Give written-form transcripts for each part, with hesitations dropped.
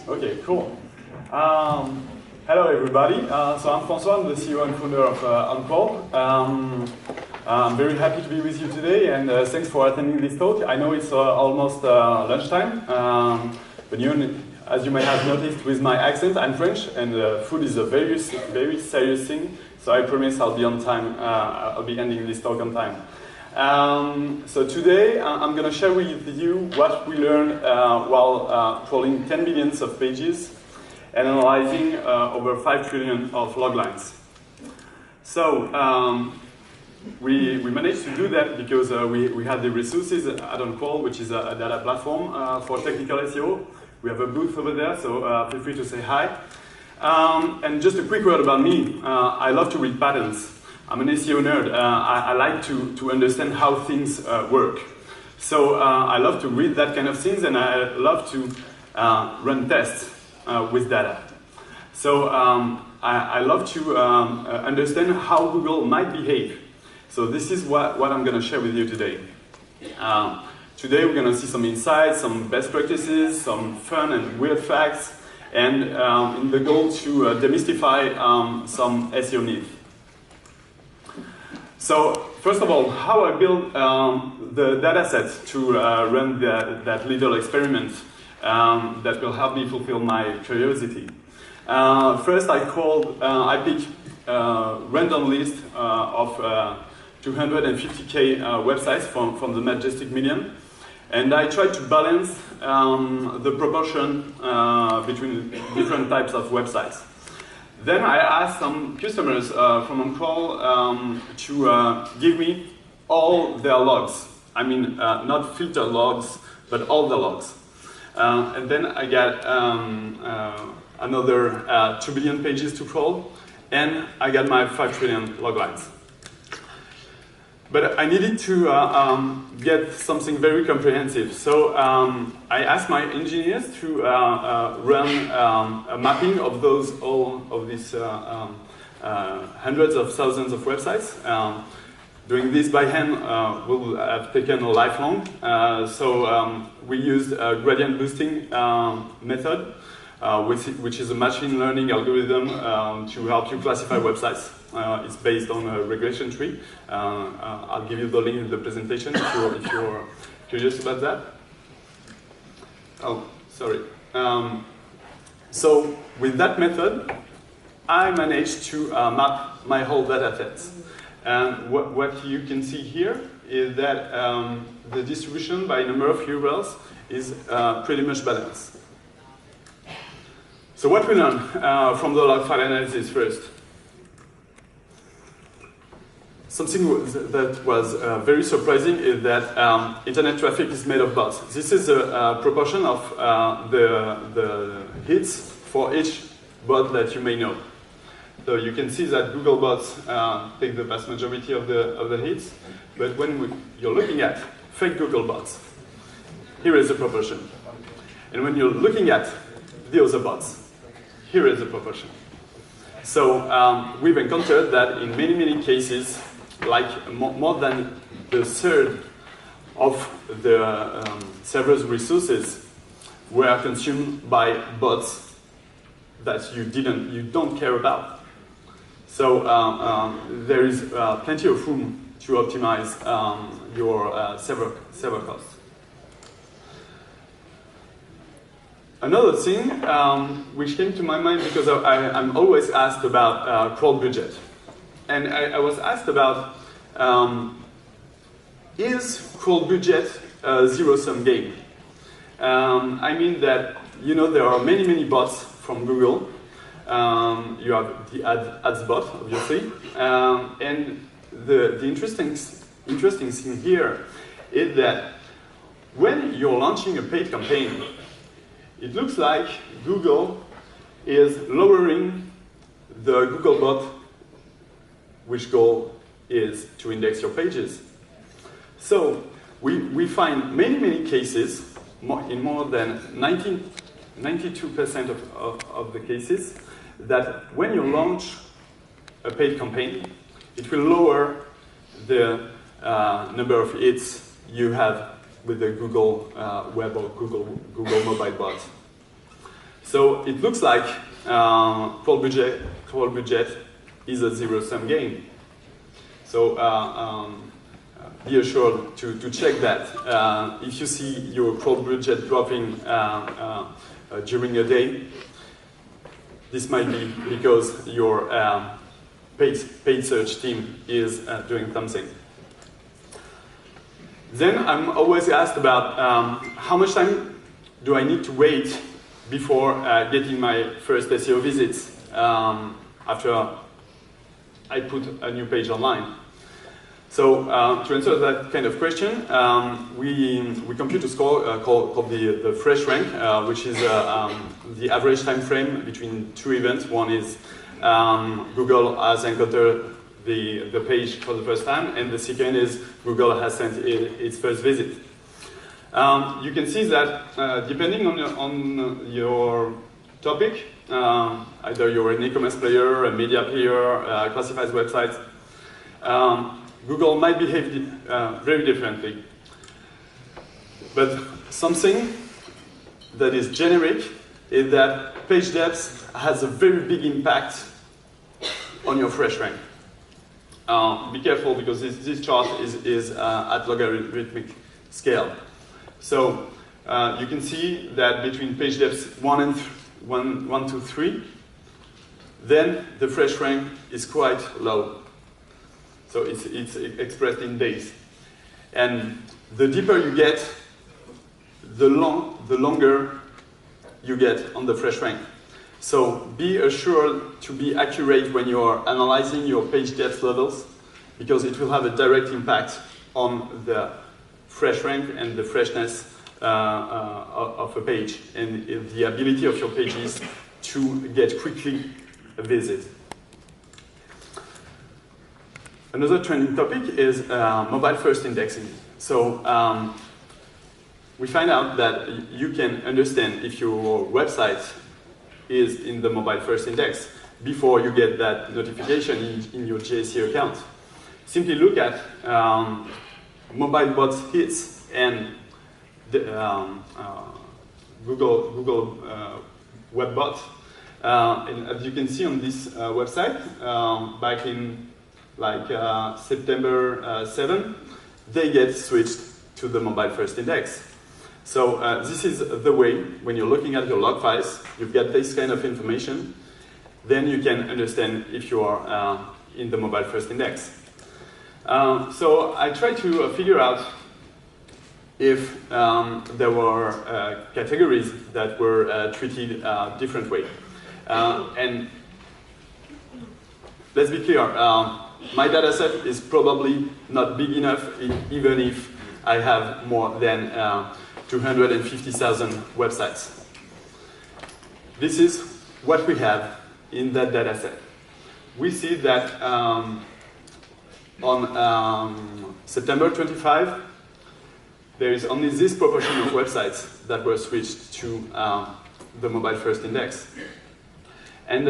Okay, cool. Hello everybody. So I'm François, I'm the CEO and founder of Oncrawl. I'm very happy to be with you today, and thanks for attending this talk. I know it's almost lunchtime, but as you may have noticed with my accent, I'm French, and food is a very serious thing. So I promise I'll be on time. I'll be ending this talk on time. So today I'm going to share with you what we learned while crawling 10 million of pages and analyzing over 5 trillion of log lines. So we managed to do that because we had the resources at Uncrawl, which is a data platform for technical SEO. We have a booth over there, so feel free to say hi. And just a quick word about me. I love to read patterns. I'm an SEO nerd. I like to understand how things work. So I love to read that kind of things, and I love to run tests with data. So I love to understand how Google might behave. So this is what I'm going to share with you today. Today we're going to see some insights, some best practices, some fun and weird facts, and in the goal to demystify some SEO myths. So first of all, how I built the data set to run that little experiment that will help me fulfill my curiosity. First, I picked a random list of 250k websites from the Majestic Million, and I tried to balance the proportion between different types of websites. Then I asked some customers from Uncrawl to give me all their logs. I mean, not filter logs, but all the logs. And then I got another 2 billion pages to crawl, and I got my 5 trillion log lines. But I needed to get something very comprehensive. So I asked my engineers to run a mapping of all of these hundreds of thousands of websites. Doing this by hand will have taken a lifelong. So we used a gradient boosting method, which is a machine learning algorithm to help you classify websites. It's based on a regression tree. I'll give you the link in the presentation if you're curious about that. Oh, sorry. So with that method, I managed to map my whole data set. And what you can see here is that the distribution by number of URLs is pretty much balanced. So what we learned from the log file analysis first. Something that was very surprising is that internet traffic is made of bots. This is a proportion of the hits for each bot that you may know. So you can see that Google bots take the vast majority of the hits, but when you're looking at fake Google bots, here is the proportion. And when you're looking at the other bots, here is the proportion. So we've encountered that in many cases, like more than the third of the server's resources were consumed by bots that you don't care about. So there is plenty of room to optimize your server costs. Another thing which came to my mind, because I'm always asked about crawl budget. And I was asked about, is crawl budget a zero-sum game? I mean that, there are many bots from Google. You have the ads bot, obviously. And the interesting thing here is that when you're launching a paid campaign, it looks like Google is lowering the Google bot, which goal is to index your pages. So we find many cases, in more than 92% of the cases, that when you launch a paid campaign, it will lower the number of hits you have with the Google Web or Google Mobile bot. So it looks like crawl budget is a zero-sum game. So be assured to check that. If you see your crawl budget dropping during a day, this might be because your paid search team is doing something. Then I'm always asked about how much time do I need to wait before getting my first SEO visits after I put a new page online. So to answer that kind of question, we compute a score called the fresh rank, which is the average time frame between two events. One is Google has encountered the page for the first time, and the second is Google has sent its first visit. You can see that depending on your topic, either you're an e-commerce player, a media player, classifieds websites, Google might behave very differently. But something that is generic is that page depth has a very big impact on your fresh rank. Be careful because this chart is at logarithmic scale. So you can see that between page depths 1 to 3, then the fresh rank is quite low. So it's expressed in days. And the deeper you get, the longer you get on the fresh rank. So be assured to be accurate when you are analyzing your page depth levels, because it will have a direct impact on the fresh rank and the freshness of a page, and the ability of your pages to get quickly a visit. Another trending topic is mobile first indexing. So we find out that you can understand if your website is in the mobile first index before you get that notification in your JSE account. Simply look at mobile bots hits and the, Google web bot. And as you can see on this website, back in September 7, they get switched to the mobile first index. So this is the way, when you're looking at your log files, you've got this kind of information, then you can understand if you are in the mobile first index. So I tried to figure out if there were categories that were treated different way. And let's be clear, my data set is probably not big enough, even if I have more than 250,000 websites. This is what we have in that data set. We see that on September 25, there is only this proportion of websites that were switched to the mobile first index. And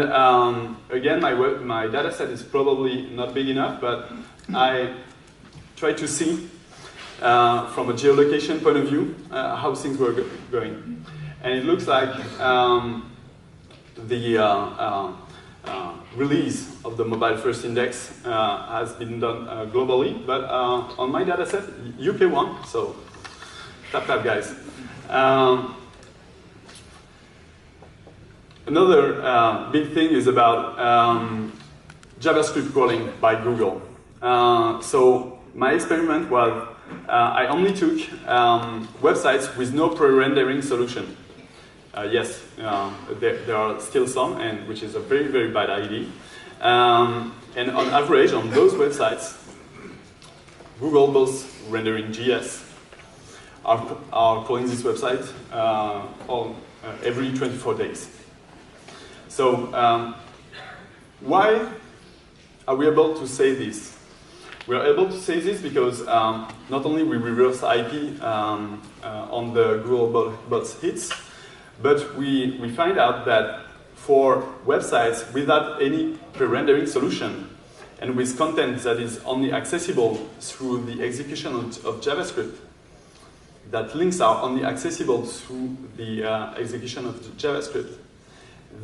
again, my data set is probably not big enough, but I try to see from a geolocation point of view how things were going. And it looks like the release of the mobile first index has been done globally, but on my data set, UK won, so tap guys. Another big thing is about JavaScript crawling by Google. So my experiment was I only took websites with no pre-rendering solution. Yes, there are still some, and which is a very, very bad idea. And on average, on those websites, Google both rendering GS are calling this website every 24 days. So why are we able to say this? We are able to say this because not only we reverse IP on the Google bots hits, but we find out that for websites without any pre-rendering solution and with content that is only accessible through the execution of JavaScript, that links are only accessible through the execution of the JavaScript,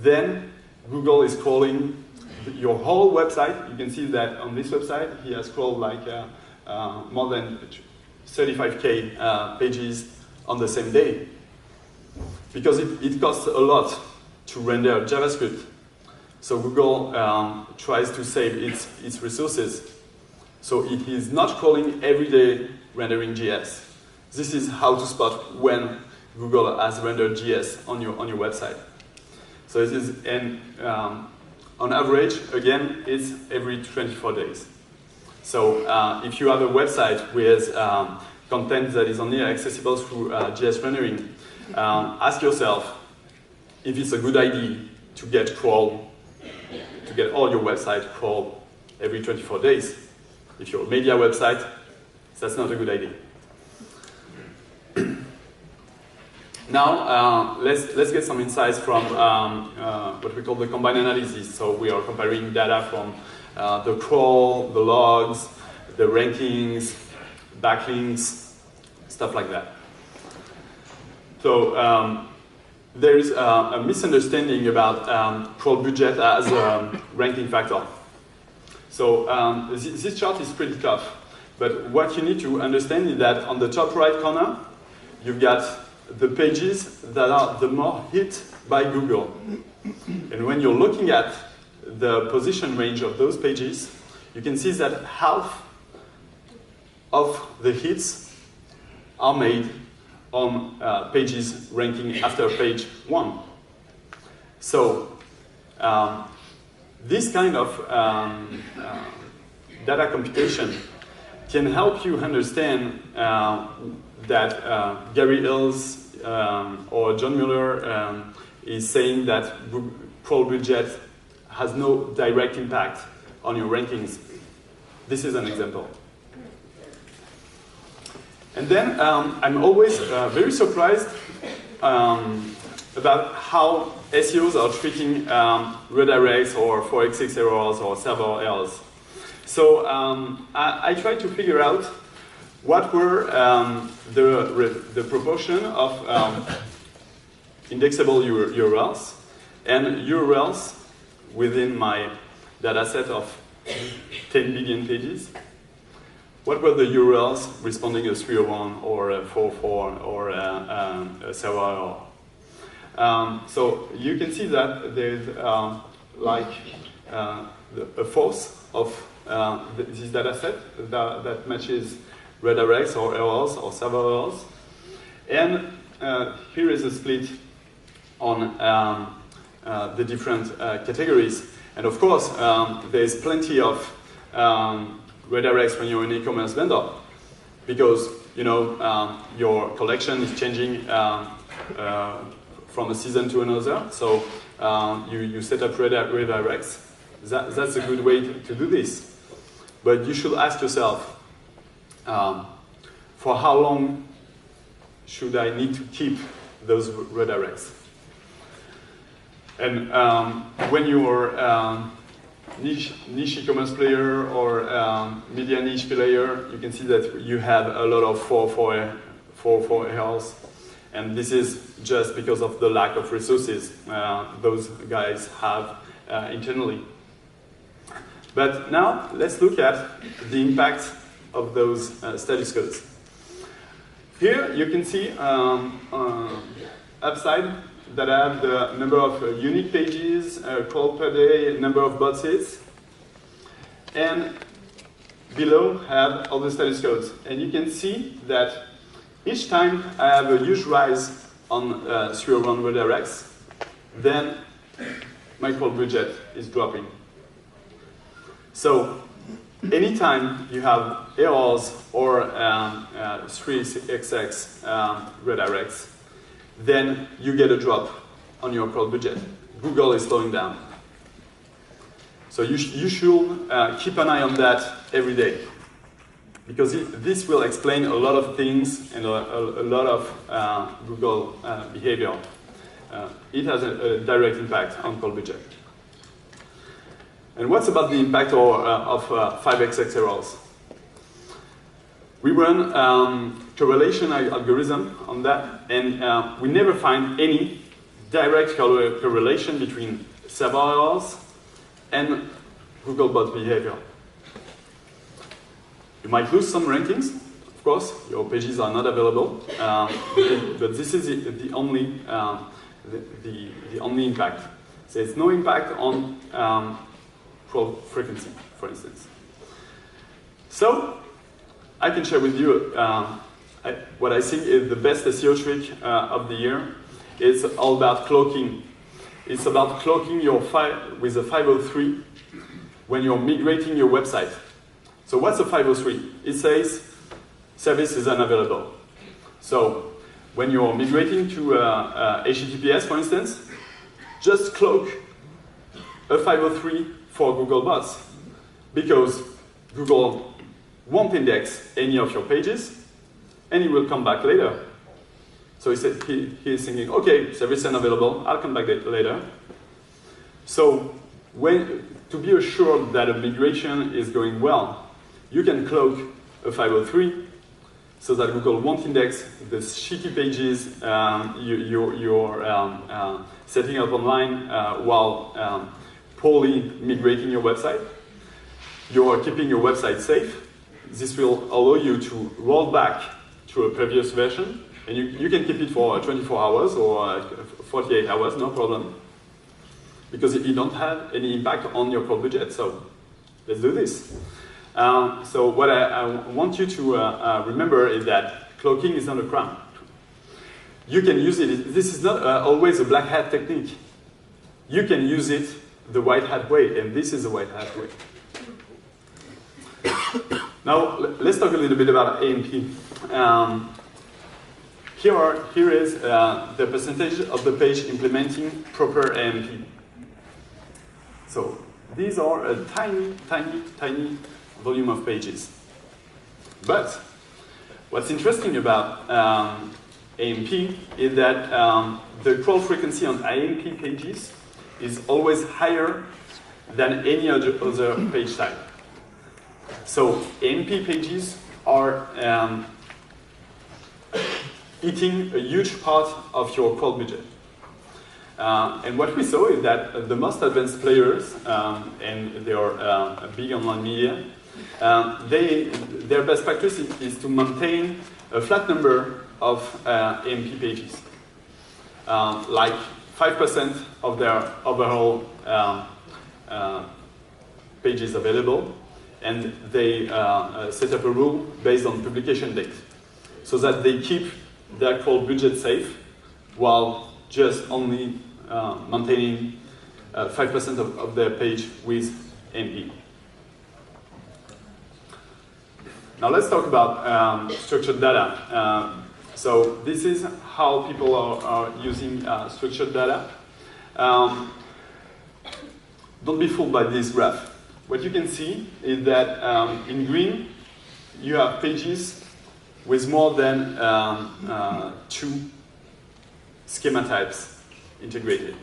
then Google is crawling your whole website. You can see that on this website, he has crawled like more than 35K pages on the same day. Because it costs a lot to render JavaScript. So Google tries to save its resources. So it is not crawling every day rendering JS. This is how to spot when Google has rendered JS on your website. So it is, and on average, again, it's every 24 days. So if you have a website with content that is only accessible through JS rendering, ask yourself if it's a good idea to get crawled, to get all your website crawled every 24 days. If you're a media website, that's not a good idea. Now, let's get some insights from what we call the combined analysis. So we are comparing data from the crawl, the logs, the rankings, backlinks, stuff like that. So there is a misunderstanding about crawl budget as a ranking factor. So this chart is pretty tough, but what you need to understand is that on the top right corner, you've got the pages that are the more hit by Google. And when you're looking at the position range of those pages, you can see that half of the hits are made on pages ranking after page 1. So this kind of data computation can help you understand that Gary Ills or John Mueller is saying that crawl budget has no direct impact on your rankings. This is an example. And then I'm always very surprised about how SEOs are treating redirects or 4xx errors or server errors. So I tried to figure out what were the proportion of indexable URLs and URLs within my data set of 10 billion pages. What were the URLs responding a 301 or a 44 or a server error? So you can see that there's like a fourth of this data set that matches redirects or errors or server errors. And here is a split on the different categories. And of course, there's plenty of redirects when you're an e-commerce vendor, because your collection is changing from a season to another. So you set up redirects. That's a good way to do this. But you should ask yourself, for how long should I need to keep those redirects? And when you're niche e-commerce player or media niche player, you can see that you have a lot of 404 errors, and this is just because of the lack of resources those guys have internally. But now let's look at the impact of those status codes. Here you can see upside that I have the number of unique pages crawled per day, number of bot hits, and below have all the status codes. And you can see that each time I have a huge rise on 301 redirects, then my crawl budget is dropping. So anytime you have errors or 3xx redirects, then you get a drop on your crawl budget. Google is slowing down. So you should keep an eye on that every day, because this will explain a lot of things and a lot of Google behavior. It has a direct impact on crawl budget. And what's about the impact of 5xx errors? We run correlation algorithm on that, and we never find any direct correlation between server errors and Googlebot behavior. You might lose some rankings, of course, your pages are not available, but this is the only impact. So there's no impact on crawl frequency, for instance. So I can share with you what I think is the best SEO trick of the year. It's all about cloaking. It's about cloaking your file with a 503 when you're migrating your website. So what's a 503? It says service is unavailable. So when you're migrating to HTTPS, for instance, just cloak a 503 for Googlebots, because Google won't index any of your pages, and he will come back later. So he is thinking, okay, service unavailable, I'll come back later. So to be assured that a migration is going well, you can cloak a 503 so that Google won't index the shitty pages you're setting up online while poorly migrating your website. You are keeping your website safe. This will allow you to roll back to a previous version, and you can keep it for 24 hours or 48 hours, no problem, because you don't have any impact on your crawl budget. So let's do this. So what I want you to remember is that cloaking is not a crime. You can use it. This is not always a black hat technique. You can use it the white hat way, and this is the white hat way. Now let's talk a little bit about AMP. Here is the percentage of the page implementing proper AMP. So these are a tiny, tiny, tiny volume of pages. But what's interesting about AMP is that the crawl frequency on AMP pages is always higher than any other page type. So AMP pages are eating a huge part of your crawl budget. And what we saw is that the most advanced players, and they are big online media, their best practice is to maintain a flat number of AMP pages, like 5% of their overall pages available, and they set up a rule based on publication date, so that they keep their crawl budget safe while just only maintaining 5% of their page with AMP. Now let's talk about structured data. So this is how people are using structured data. Don't be fooled by this graph. What you can see is that in green, you have pages with more than 2 schema types integrated.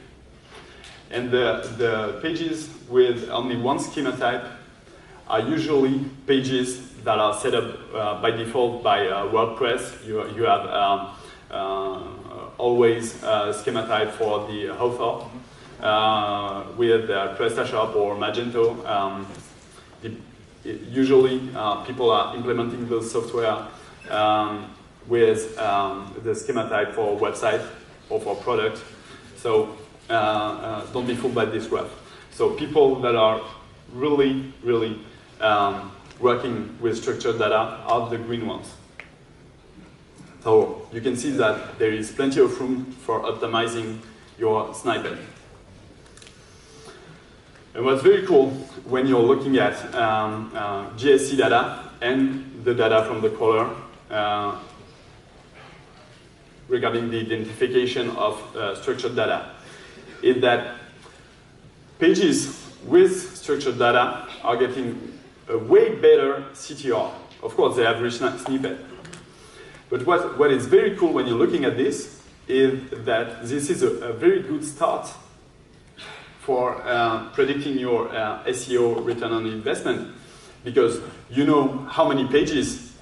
And the pages with only 1 schema type are usually pages that are set up by default by WordPress. You have always schema type for the author with PrestaShop or Magento. Usually people are implementing those software with the schema type for website or for product. So don't be fooled by this graph. So people that are really, really working with structured data are the green ones. So you can see that there is plenty of room for optimizing your snippet. And what's very cool when you're looking at GSC data and the data from the crawler regarding the identification of structured data is that pages with structured data are getting a way better CTR. Of course, they have rich snippet. But what is very cool when you're looking at this is that this is a very good start for predicting your SEO return on investment, because you know how many pages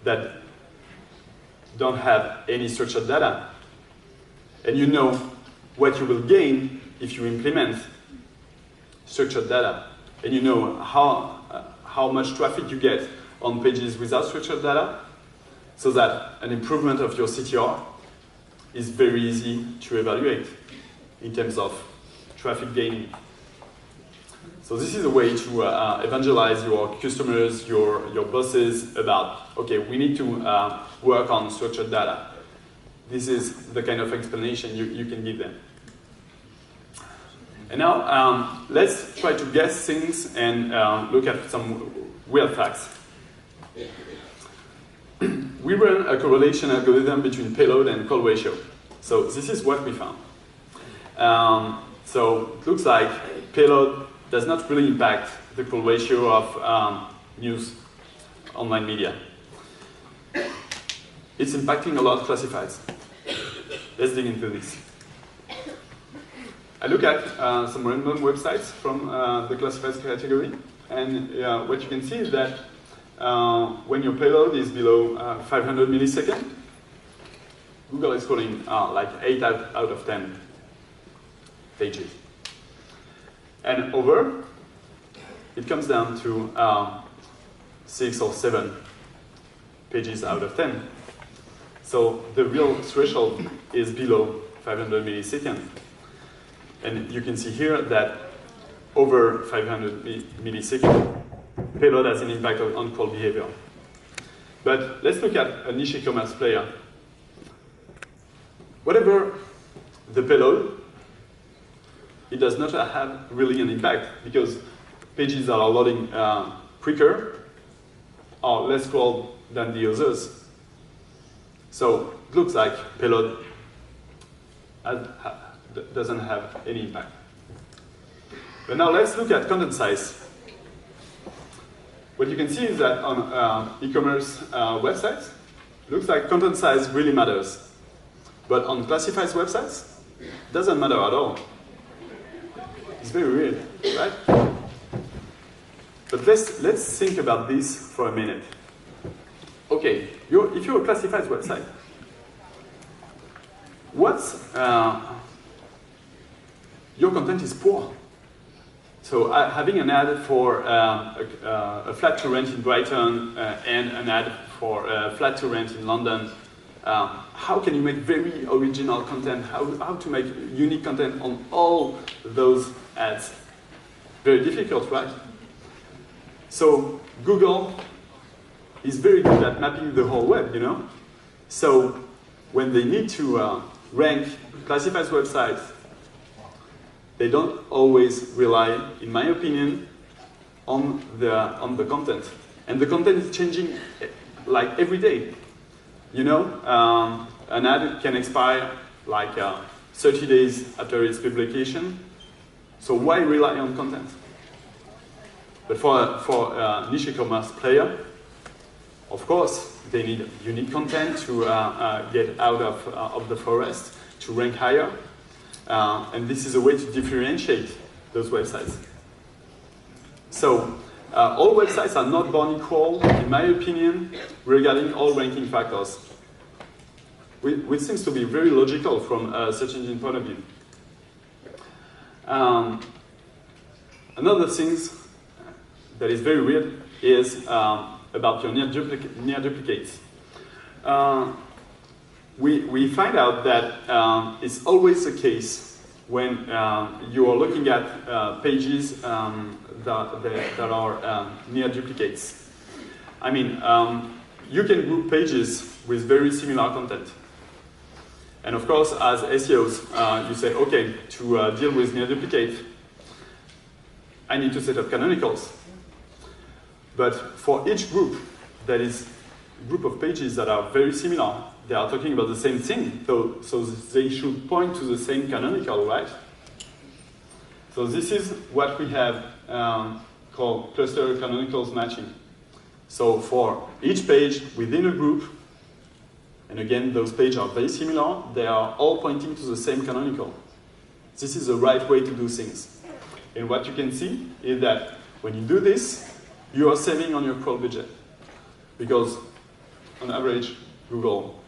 that don't have any structured data. And you know what you will gain if you implement structured data. And you know how much traffic you get on pages without structured data, so that an improvement of your CTR is very easy to evaluate in terms of traffic gaining. So this is a way to evangelize your customers, your bosses about, okay, we need to work on structured data. This is the kind of explanation you can give them. And now let's try to guess things and look at some weird facts. We ran a correlation algorithm between payload and call ratio. So this is what we found. So it looks like payload does not really impact the call ratio of news online media. It's impacting a lot of classifieds. Let's dig into this. I look at some random websites from the classifieds category, and what you can see is that when your payload is below 500 milliseconds, Google is calling like 8 out of 10 pages. And over, it comes down to 6 or 7 pages out of 10. So the real threshold is below 500 milliseconds. And you can see here that over 500 milliseconds, payload has an impact on call behavior. But let's look at a niche e-commerce player. Whatever the payload, it does not have really an impact, because pages that are loading quicker are less crawled than the others. So it looks like payload doesn't have any impact. But now let's look at content size. What you can see is that on e-commerce websites, it looks like content size really matters. But on classifieds websites, it doesn't matter at all. It's very weird, right? But let's think about this for a minute. Okay, if you're a classifieds website, your content is poor. So having an ad for a flat to rent in Brighton and an ad for a flat to rent in London, how can you make very original content? How to make unique content on all those ads? Very difficult, right? So Google is very good at mapping the whole web, you know? So when they need to rank classifieds websites, they don't always rely, in my opinion, on the content. And the content is changing like every day. You know, an ad can expire like 30 days after its publication. So why rely on content? But for a niche e-commerce player, of course, they need unique content to get out of the forest, to rank higher. And this is a way to differentiate those websites. So all websites are not born equal, in my opinion, regarding all ranking factors, which seems to be very logical from a search engine point of view. Another thing that is very weird is about your near duplicates. We find out that it's always the case when you are looking at pages that are near duplicates. I mean, you can group pages with very similar content. And of course, as SEOs, you say, okay, to deal with near duplicate, I need to set up canonicals. But for each group, that is a group of pages that are very similar, they are talking about the same thing, so they should point to the same canonical, right? So this is what we have called cluster canonicals matching. So for each page within a group, and again, those pages are very similar, they are all pointing to the same canonical. This is the right way to do things. And what you can see is that when you do this, you are saving on your crawl budget. Because on average, Google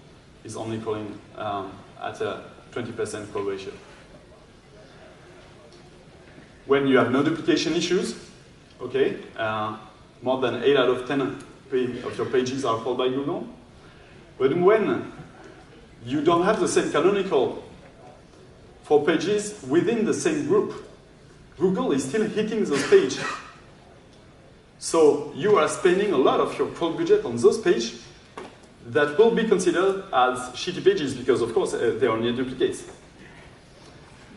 is only crawling at a 20% crawl ratio. When you have no duplication issues, okay, more than 8 out of 10 of your pages are crawled by Google. But when you don't have the same canonical for pages within the same group, Google is still hitting those pages. So you are spending a lot of your crawl budget on those pages that will be considered as shitty pages because, of course, they are near duplicates.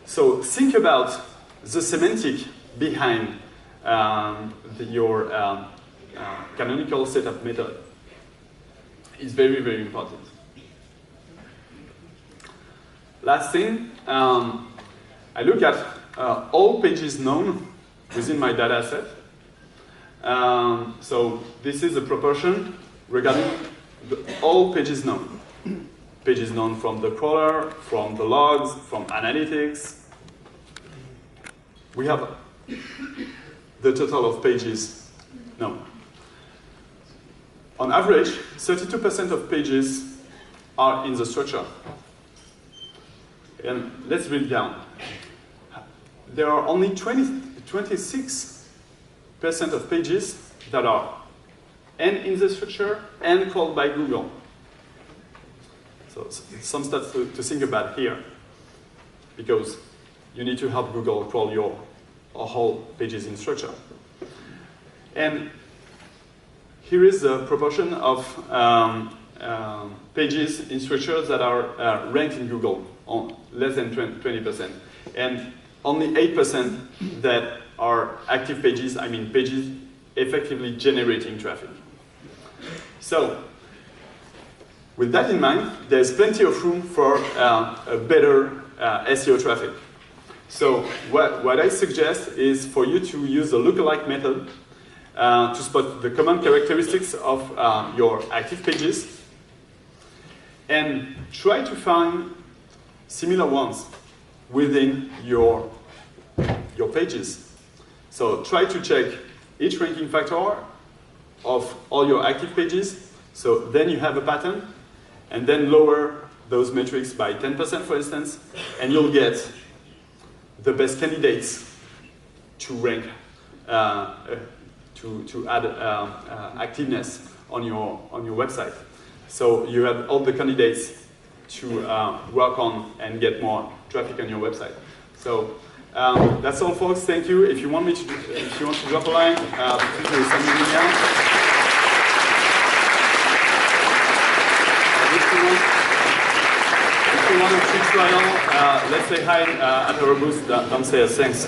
So think about the semantic behind your canonical setup method. It's very, very important. Last thing, I look at all pages known within my data set. So this is a proportion regarding all pages known. Pages known from the crawler, from the logs, from analytics. We have the total of pages known. On average, 32% of pages are in the structure. And let's read down. There are only 26% of pages that are in the structure and crawled by Google. So some stuff to think about here, because you need to help Google crawl your whole pages in structure. And here is the proportion of pages in structure that are ranked in Google, on less than 20%. And only 8% that are active pages, I mean pages effectively generating traffic. So, with that in mind, there's plenty of room for a better SEO traffic. So what I suggest is for you to use the lookalike method to spot the common characteristics of your active pages and try to find similar ones within your pages. So try to check each ranking factor of all your active pages, so then you have a pattern, and then lower those metrics by 10%, for instance, and you'll get the best candidates to rank, to add activeness on your website. So you have all the candidates to work on and get more traffic on your website. So that's all, folks. Thank you. If you want to drop a line, feel free to send me an email. If you want a free trial, let's say hi at our booth downstairs. Thanks.